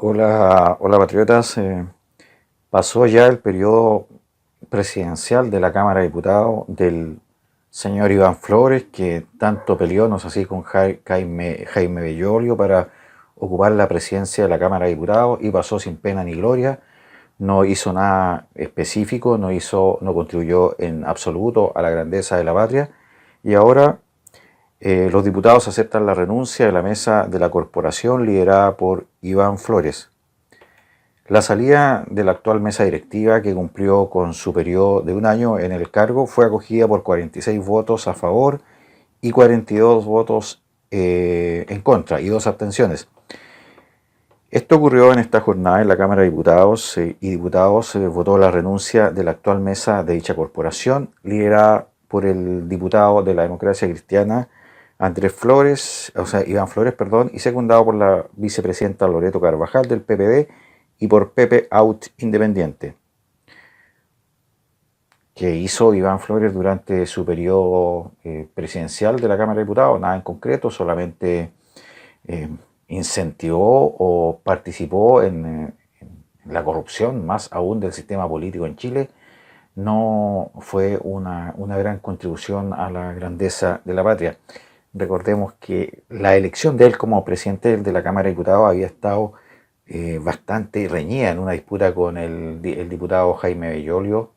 Hola, hola patriotas. Pasó ya el periodo presidencial de la Cámara de Diputados del señor Iván Flores, que tanto peleó, no sé si con Jaime Bellolio para ocupar la presidencia de la Cámara de Diputados y pasó sin pena ni gloria. No hizo nada específico, no contribuyó en absoluto a la grandeza de la patria y ahora los diputados aceptan la renuncia de la mesa de la corporación liderada por Iván Flores. La salida de la actual mesa directiva, que cumplió con su periodo de un año en el cargo, fue acogida por 46 votos a favor y 42 votos en contra y 2 abstenciones. Esto ocurrió en esta jornada en la Cámara de Diputados y Diputados votó la renuncia de la actual mesa de dicha corporación, liderada por el diputado de la Democracia Cristiana, Andrés Flores, o sea, Iván Flores, perdón, y secundado por la vicepresidenta Loreto Carvajal del PPD y por Pepe Out Independiente, que hizo Iván Flores durante su periodo presidencial de la Cámara de Diputados. Nada en concreto, solamente eh, incentivó o participó en la corrupción, más aún del sistema político en Chile. No fue una gran contribución a la grandeza de la patria. Recordemos que la elección de él como presidente de la Cámara de Diputados había estado bastante reñida en una disputa con el diputado Jaime Bellolio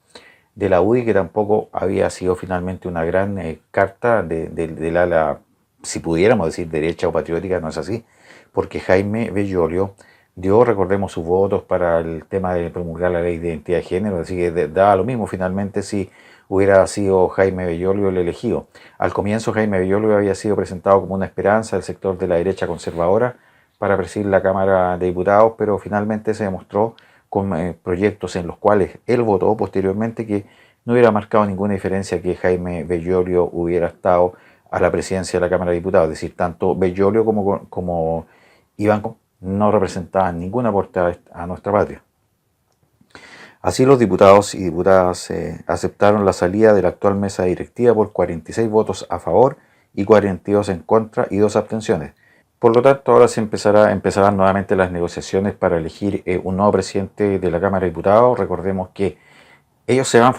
de la UDI, que tampoco había sido finalmente una gran carta del ala, si pudiéramos decir, derecha o patriótica. No es así, porque Jaime Bellolio dio, recordemos, sus votos para el tema de promulgar la ley de identidad de género, así que daba lo mismo finalmente si hubiera sido Jaime Bellolio el elegido. Al comienzo Jaime Bellolio había sido presentado como una esperanza del sector de la derecha conservadora para presidir la Cámara de Diputados, pero finalmente se demostró con proyectos en los cuales él votó posteriormente que no hubiera marcado ninguna diferencia que Jaime Bellolio hubiera estado a la presidencia de la Cámara de Diputados. Es decir, tanto Bellolio como Iván no representaban ningún aporte a nuestra patria. Así los diputados y diputadas aceptaron la salida de la actual mesa directiva por 46 votos a favor y 42 en contra y 2 abstenciones. Por lo tanto, ahora empezarán nuevamente las negociaciones para elegir un nuevo presidente de la Cámara de Diputados. Recordemos que ellos se van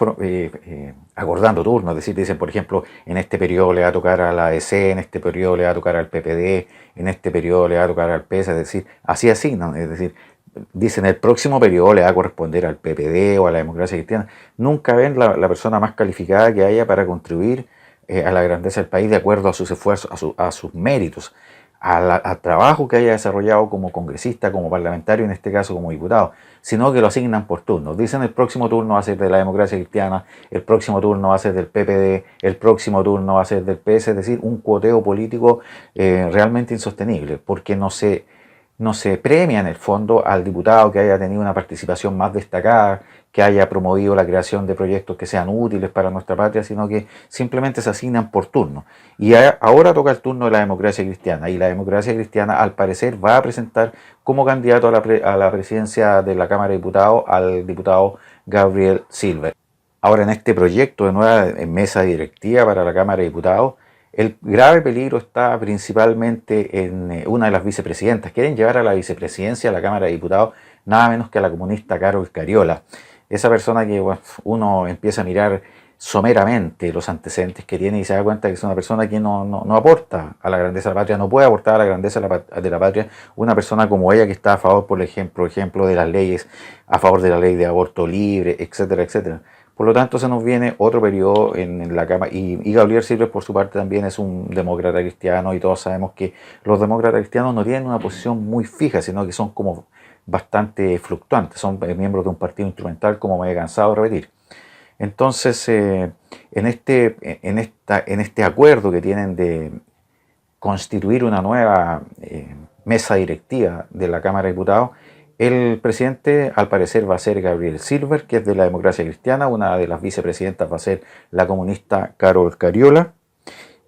acordando turnos, es decir, dicen, por ejemplo, en este periodo le va a tocar a la ADC, en este periodo le va a tocar al PPD, en este periodo le va a tocar al PS, es decir, así asignan, es decir, dicen el próximo periodo le va a corresponder al PPD o a la Democracia Cristiana. Nunca ven la persona más calificada que haya para contribuir a la grandeza del país de acuerdo a sus esfuerzos, a sus méritos, al trabajo que haya desarrollado como congresista, como parlamentario, en este caso como diputado, sino que lo asignan por turnos. Dicen el próximo turno va a ser de la Democracia Cristiana, el próximo turno va a ser del PPD, el próximo turno va a ser del PS, es decir, un cuoteo político realmente insostenible, porque no se premia en el fondo al diputado que haya tenido una participación más destacada, que haya promovido la creación de proyectos que sean útiles para nuestra patria, sino que simplemente se asignan por turno. Y ahora toca el turno de la Democracia Cristiana, y la Democracia Cristiana al parecer va a presentar como candidato a la presidencia de la Cámara de Diputados al diputado Gabriel Silver. Ahora, en este proyecto de nueva mesa directiva para la Cámara de Diputados, el grave peligro está principalmente en una de las vicepresidentas. Quieren llevar a la vicepresidencia de la Cámara de Diputados nada menos que a la comunista Carol Cariola. Esa persona que bueno, uno empieza a mirar someramente los antecedentes que tiene y se da cuenta que es una persona que no aporta a la grandeza de la patria, no puede aportar a la grandeza de la patria una persona como ella que está a favor, por ejemplo, de las leyes, a favor de la ley de aborto libre, etcétera, etcétera. Por lo tanto, se nos viene otro periodo en la Cámara. Y Gabriel Silver, por su parte, también es un demócrata cristiano, y todos sabemos que los demócratas cristianos no tienen una posición muy fija, sino que son como bastante fluctuantes, son miembros de un partido instrumental, como me he cansado de repetir. Entonces, en este acuerdo que tienen de constituir una nueva mesa directiva de la Cámara de Diputados, el presidente al parecer va a ser Gabriel Silver, que es de la Democracia Cristiana. Una de las vicepresidentas va a ser la comunista Carol Cariola,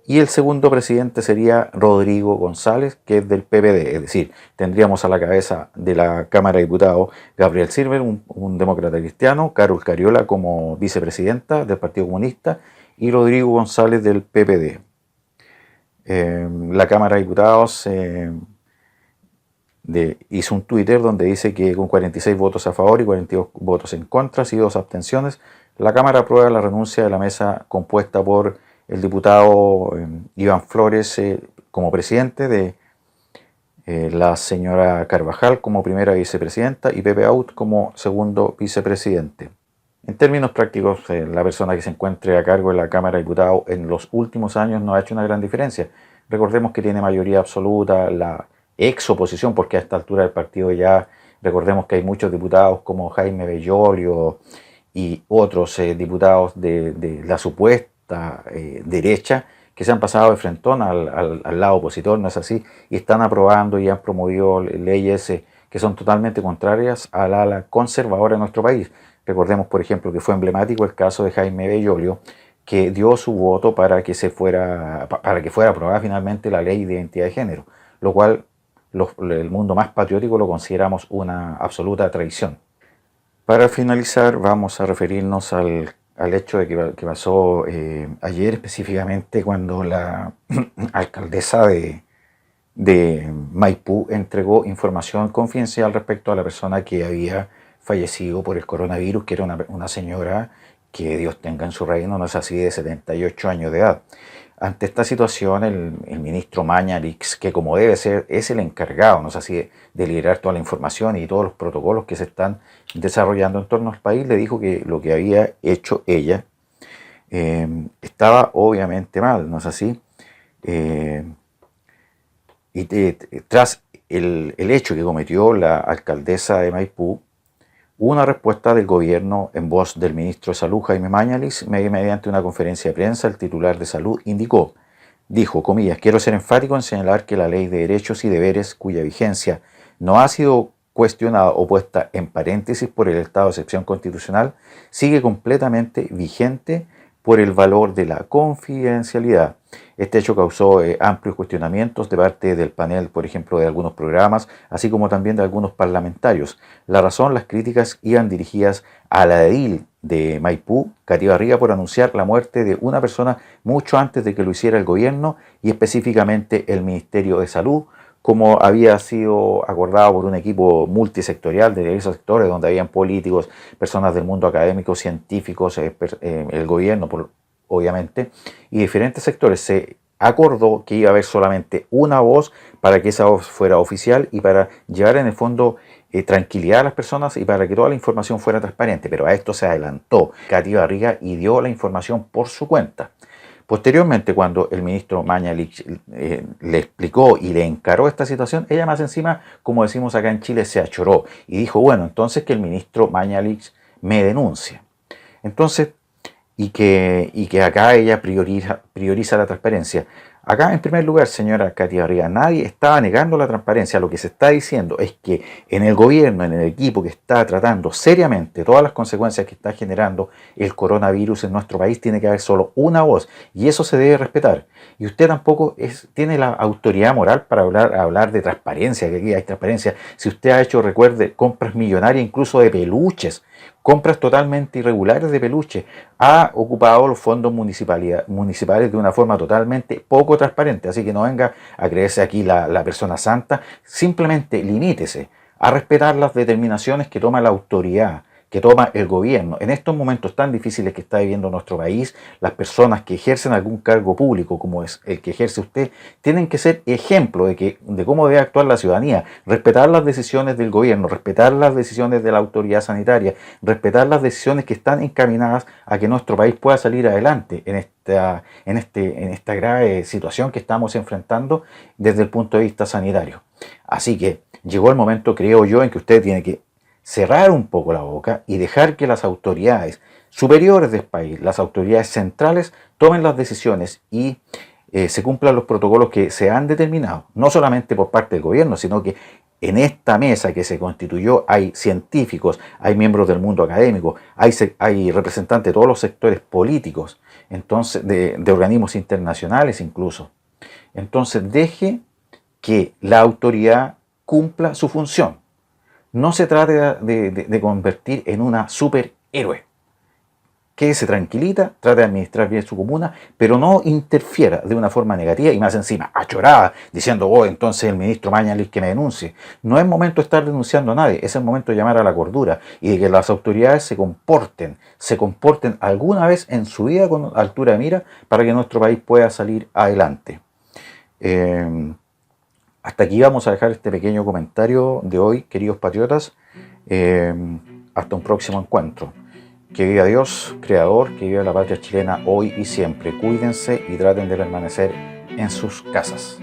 y el segundo presidente sería Rodrigo González, que es del PPD. Es decir, tendríamos a la cabeza de la Cámara de Diputados Gabriel Silver, un demócrata cristiano, Carol Cariola como vicepresidenta del Partido Comunista y Rodrigo González del PPD. La Cámara de Diputados hizo un Twitter donde dice que con 46 votos a favor y 42 votos en contra y 2 abstenciones, la Cámara aprueba la renuncia de la mesa compuesta por el diputado Iván Flores como presidente, de la señora Carvajal como primera vicepresidenta y Pepe Out como segundo vicepresidente. En términos prácticos, la persona que se encuentre a cargo de la Cámara de Diputados en los últimos años no ha hecho una gran diferencia. Recordemos que tiene mayoría absoluta, la ex oposición, porque a esta altura del partido ya recordemos que hay muchos diputados como Jaime Bellolio y otros diputados de la supuesta derecha que se han pasado de frentón al lado opositor, ¿no es así? Y están aprobando y han promovido leyes que son totalmente contrarias al ala conservadora de nuestro país. Recordemos, por ejemplo, que fue emblemático el caso de Jaime Bellolio, que dio su voto para que fuera aprobada finalmente la ley de identidad de género, lo cual el mundo más patriótico lo consideramos una absoluta traición. Para finalizar, vamos a referirnos al hecho de que pasó ayer específicamente, cuando la alcaldesa de Maipú entregó información confidencial respecto a la persona que había fallecido por el coronavirus, que era una señora, que Dios tenga en su reino, no es así, de 78 años de edad. Ante esta situación, el ministro Mañalich, que como debe ser, es el encargado, no es así, de liderar toda la información y todos los protocolos que se están desarrollando en torno al país, le dijo que lo que había hecho ella estaba obviamente mal, ¿no es así? Tras el hecho que cometió la alcaldesa de Maipú, hubo una respuesta del gobierno en voz del ministro de Salud, Jaime Mañalich, mediante una conferencia de prensa. El titular de Salud dijo, comillas, quiero ser enfático en señalar que la Ley de Derechos y Deberes, cuya vigencia no ha sido cuestionada o puesta en paréntesis por el estado de excepción constitucional, sigue completamente vigente por el valor de la confidencialidad. Este hecho causó amplios cuestionamientos de parte del panel, por ejemplo, de algunos programas, así como también de algunos parlamentarios. La razón, las críticas iban dirigidas a la edil de Maipú, Katy Barriga, por anunciar la muerte de una persona mucho antes de que lo hiciera el gobierno y específicamente el Ministerio de Salud, como había sido acordado por un equipo multisectorial de diversos sectores, donde habían políticos, personas del mundo académico, científicos, el gobierno, obviamente, y diferentes sectores. Se acordó que iba a haber solamente una voz para que esa voz fuera oficial y para llevar en el fondo tranquilidad a las personas y para que toda la información fuera transparente, pero a esto se adelantó Katy Barriga y dio la información por su cuenta. Posteriormente, cuando el ministro Mañalich le explicó y le encaró esta situación, ella más encima, como decimos acá en Chile, se achoró y dijo, bueno, entonces que el ministro Mañalich me denuncie. Entonces, y que acá ella prioriza la transparencia. Acá, en primer lugar, señora Katy Barriga, nadie estaba negando la transparencia. Lo que se está diciendo es que en el gobierno, en el equipo que está tratando seriamente todas las consecuencias que está generando el coronavirus en nuestro país, tiene que haber solo una voz y eso se debe respetar. Y usted tampoco tiene la autoridad moral para hablar de transparencia, que aquí hay transparencia. Si usted ha hecho, recuerde, compras millonarias incluso de peluches, compras totalmente irregulares de peluche, ha ocupado los fondos municipales de una forma totalmente poco transparente. Así que no venga a creerse aquí la persona santa, simplemente limítese a respetar las determinaciones que toma la autoridad, que toma el gobierno. En estos momentos tan difíciles que está viviendo nuestro país, las personas que ejercen algún cargo público, como es el que ejerce usted, tienen que ser ejemplo de cómo debe actuar la ciudadanía, respetar las decisiones del gobierno, respetar las decisiones de la autoridad sanitaria, respetar las decisiones que están encaminadas a que nuestro país pueda salir adelante en esta grave situación que estamos enfrentando desde el punto de vista sanitario. Así que llegó el momento, creo yo, en que usted tiene que cerrar un poco la boca y dejar que las autoridades superiores del país, las autoridades centrales, tomen las decisiones y se cumplan los protocolos que se han determinado, no solamente por parte del gobierno, sino que en esta mesa que se constituyó hay científicos, hay miembros del mundo académico, hay representantes de todos los sectores políticos, entonces de organismos internacionales incluso. Entonces deje que la autoridad cumpla su función. No se trate de convertir en una superhéroe. quédese tranquilita, trate de administrar bien su comuna, pero no interfiera de una forma negativa y más encima, achorada, diciendo, oh, entonces el ministro Mañalich que me denuncie. No es momento de estar denunciando a nadie, es el momento de llamar a la cordura y de que las autoridades se comporten alguna vez en su vida con altura de mira para que nuestro país pueda salir adelante. Hasta aquí vamos a dejar este pequeño comentario de hoy, queridos patriotas. Hasta un próximo encuentro. Que viva Dios, Creador, que viva la patria chilena hoy y siempre. Cuídense y traten de permanecer en sus casas.